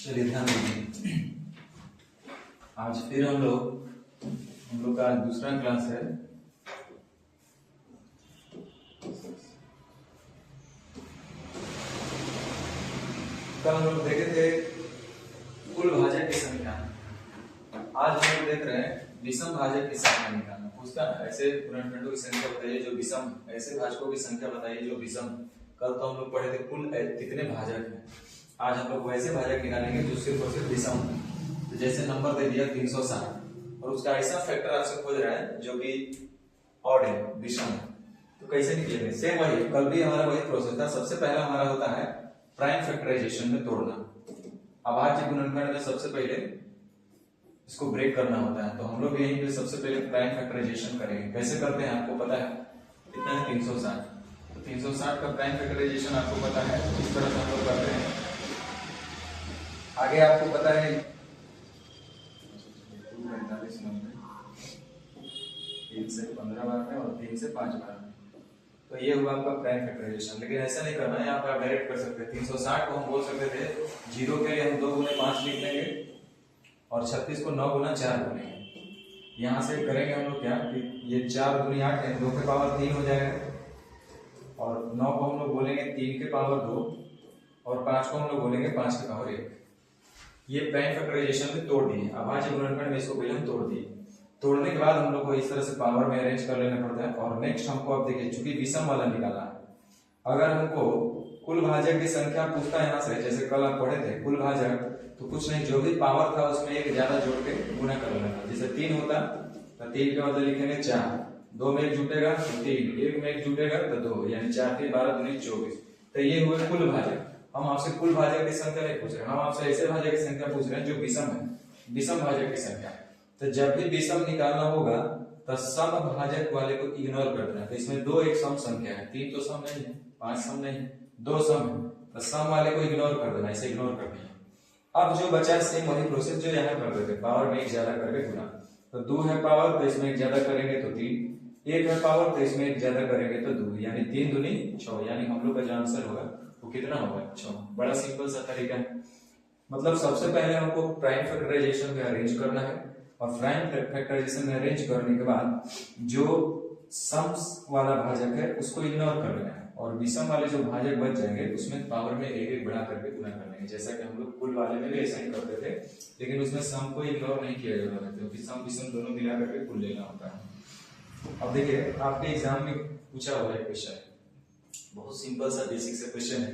चलिए ध्यान दीजिए। आज फिर हम लोग का आज दूसरा क्लास है। कल हम लोग देखे थे कुल भाजक की संख्या। आज हम लोग देख रहे हैं विषम भाजक की संख्या निकालना। पूछता है ऐसे गुणनखंडों की संख्या बताइए जो विषम, ऐसे भाजकों की संख्या बताइए जो विषम। कल तो हम लोग पढ़े थे कुल कितने भाजक हैं। आज हम लोग वैसे भाजक निकालेंगे जो सिर्फ और सिर्फ विषम है। तो जैसे नंबर दे दिया 360 और उसका ऐसा फैक्टर आपसे खोज रहा है जो कि ऑड है, विषम है, तो कैसे निकलेंगे? सेम वही, कल भी हमारा वही प्रोसेस था। सबसे पहला हमारा होता है प्राइम फैक्टराइजेशन में तोड़ना। अभाज्य गुणनखंड में सबसे पहले इसको ब्रेक करना होता है, तो हम लोग यहीं पे सबसे पहले प्राइम फैक्टराइजेशन करेंगे। कैसे करते हैं आपको पता है, कितना है 360। तो 360 का प्राइम फैक्टराइजेशन आपको पता है, इस तरह से हम लोग करते हैं। आगे आपको पता है 3 से 15 बार में और 3 से 5 बार में, तो ये हुआ आपका प्राइम फैक्टराइजेशन। लेकिन ऐसा नहीं करना है, यहाँ पर आप डायरेक्ट कर सकते हैं। 360 को हम बोल सकते थे 0 के लिए हम 2 गुने 5 लिख लेंगे और 36 को 9 गुना 4 बोलेंगे। यहाँ से करेंगे हम लोग क्या कि ये 4 दूनी 8 है, 2 के पावर 3 हो जाएगा और 9 को हम लोग बोलेंगे 3 के पावर 2 और 5 को हम लोग बोलेंगे 5 के पावर 1। ये प्राइम फैक्टराइजेशन में तोड़ दिए। अभाज्य गुणनखंड में इसको पहले हम तोड़ दिए। तोड़ने के बाद हम लोग को इस तरह से पावर में अरेंज कर लेना पड़ता है। और नेक्स्ट हमको अब देखिए, चूंकि विषम वाला निकाला है, अगर हमको कुल भाजक की संख्या पूछता है यहाँ से, जैसे कल आप पढ़े थे कुल भाजक, तो कुछ नहीं, जो भी पावर था उसमें एक ज्यादा जोड़ के गुना कर लेना। जैसे 3 होता तो 3 के बदले लिखेंगे 4, 2 में 1 जुटेगा तो 3, 1 में 1 जुटेगा तो 2, यानी 4 के 12 दूनी 24। तो ये हुए कुल भाजक। हम आपसे कुल भाजक की संख्या नहीं पूछ रहे, हम आपसे ऐसे भाजक की संख्या पूछ रहे हैं जो विषम है, विषम भाजक की संख्या। तो जब भी विषम निकालना होगा तो सम भाजक वाले को इग्नोर कर देना। तो इसमें 2 एक सम संख्या है, 3 तो सम नहीं है, 5 सम नहीं है, 2 सम है, तो सम वाले को इग्नोर कर देना, इसे इग्नोर कर दिया। अब जो बचा सेम वही प्रोसेस जो यहाँ कर रहे थे, पावर में एक ज्यादा करके गुना। तो 2 है पावर तो इसमें एक ज्यादा करेंगे तो 3, 1 है पावर तो इसमें एक ज्यादा करेंगे तो 2, यानी 3 दूनी 6, यानी हम लोग का जो आंसर होगा वो कितना होगा 6। बड़ा सिंपल सा तरीका है। मतलब सबसे पहले हमको प्राइम फैक्टराइजेशन में अरेंज करना है और प्राइम फैक्टराइजेशन में अरेंज करने के बाद जो सम्स वाला भाजक है उसको इग्नोर कर लेना है और विषम वाले जो भाजक बच जाएंगे उसमें पावर में एक एक बढ़ा करके गुना कर लेंगे। जैसा कि हम लोग कुल वाले में भी ऐसा ही करते थे, लेकिन उसमें सम को इग्नोर नहीं किया जाता है क्योंकि सम विषम दोनों मिला करके कुल लेना होता है। अब देखिए आपके एग्जाम में पूछा हुआ है क्वेश्चन, बहुत सिंपल सा बेसिक से क्वेश्चन है।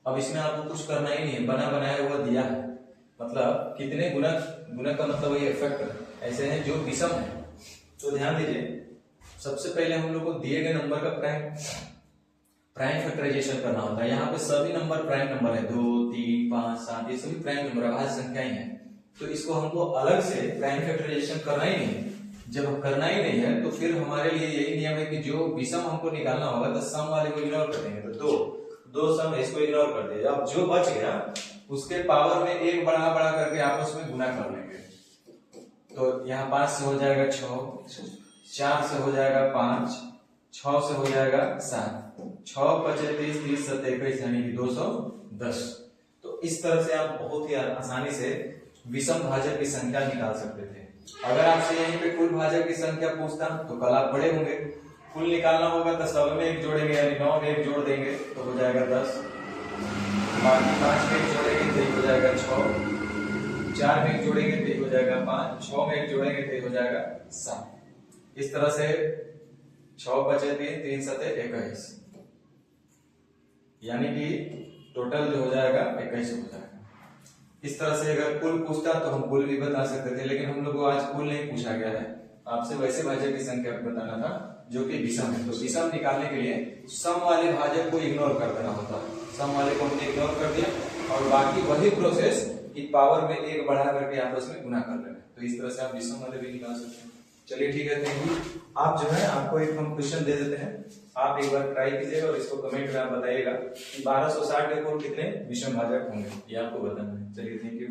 अब इसमें आपको कुछ करना ही नहीं है, बना बनाया हुआ दिया है। मतलब कितने गुना, गुना का मतलब ये फैक्टर ऐसे हैं जो विषम है। तो ध्यान दीजिए, सबसे पहले हम लोग को दिए गए नंबर का प्राइम फैक्टराइजेशन करना होता है। यहाँ पे सभी नंबर प्राइम नंबर है, 2, 3, 5, 7, ये सभी प्राइम नंबर अभाज्य संख्याएं हैं। तो इसको हमको अलग से प्राइम फैक्टराइजेशन करना ही नहीं है। जब करना ही नहीं है तो फिर हमारे लिए यही नियम है कि जो विषम हमको निकालना होगा तो सम वाले को इग्नोर कर देंगे। तो 2 सम इसको इग्नोर कर दिया। अब जो बच गया उसके पावर में एक बढ़ा बढ़ा करके आपस में गुना कर लेंगे। तो यहाँ 5 से हो जाएगा 6, 4 से हो जाएगा 5, 6 से हो जाएगा 7, 6 5 30, 30 7 21, यानी कि 210। तो इस तरह से आप बहुत ही आसानी से विषम भाजक की संख्या निकाल सकते थे। अगर आपसे यहीं पे कुल भाजक की संख्या पूछता तो कल आप पढ़े होंगे, कुल निकालना होगा तो सब में एक जोड़ेंगे, यानी 9 में एक जोड़ देंगे तो हो जाएगा 10, बाकी 5 में एक जोड़ेंगे तो हो जाएगा 6, 4 में एक जोड़ेंगे तो हो जाएगा 5, 6 में एक जोड़ेंगे तो हो जाएगा 7। इस तरह से 6 बचे 3, 3 7 21, यानी कि टोटल जो हो जाएगा 21 हो जाएगा। इस तरह से अगर कुल पूछता तो हम कुल भी बता सकते थे, लेकिन हम लोग को आज कुल नहीं पूछा गया है, आपसे वैसे भाजक की संख्या बताना था जो कि विषम है। तो विषम निकालने के लिए सम वाले भाजक को इग्नोर कर देना होता है। सम वाले को हमने इग्नोर कर दिया और बाकी वही प्रोसेस कि पावर में एक बढ़ा करके आपस में गुना कर लेना। तो इस तरह से आप विषम वाले भी निकाल सकते हैं। चलिए ठीक है, थैंक यू। आप जो है आपको एक हम क्वेश्चन दे देते हैं, आप एक बार ट्राई कीजिएगा और इसको कमेंट में आप बताइएगा कि 1260 के कुल कितने विषम भाजक होंगे, ये आपको बताना है। चलिए थैंक यू।